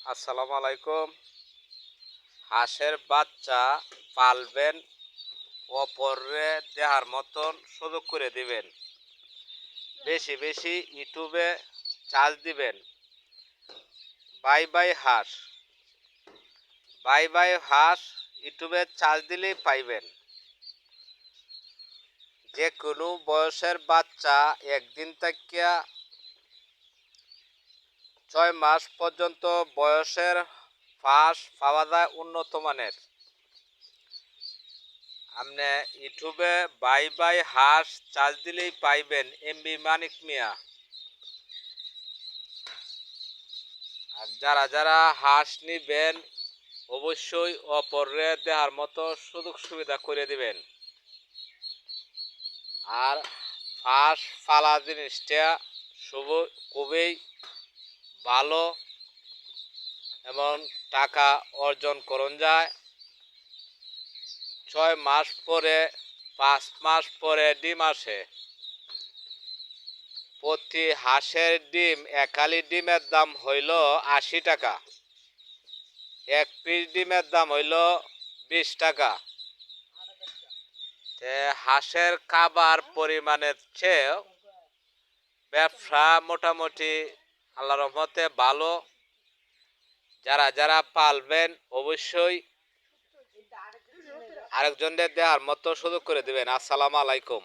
আসসালামু আলাইকুম। হাঁসের বাচ্চা পালবেন, অপররে দেহার মতন সুযোগ করে দিবেন। বেশি বেশি ইউটিউবে চার্জ দিবেন। বাই বাই হাঁস, বাই বাই হাঁস ইউটিউবে চার্জ দিলেই পাইবেন। যে কোনো বয়সের বাচ্চা একদিন থেকে 6 মাস পর্যন্ত বয়সের হাঁস পাওয়া যায় উন্নত মানের। আপনি ইউটিউবে বাই বাই হাঁস চার্জ দিলেই পাইবেন এমবি মানিক মিয়া। আর যারা যারা হাঁস নিবেন অবশ্যই অপররে দেহার মতো সুযোগ সুবিধা করে দিবেন। আর হাঁস পালা জিনিসটা খুবই ভালো এবং টাকা অর্জন করন যায়। 6 মাস পরে 5 মাস পরে ডিম আসে। প্রতি হাঁসের ডিম একালি ডিমের দাম হইল 80 টাকা। এক পিস ডিমের দাম হইল 20 টাকা। হাঁসের খাবার পরিমাণের চেয়ে ব্যবসা মোটামুটি আল্লাহর রহমতে ভালো। যারা যারা পালবেন অবশ্যই আরেকজনদের দেওয়ার মতো সুযোগ করে দিবেন। আসসালামু আলাইকুম।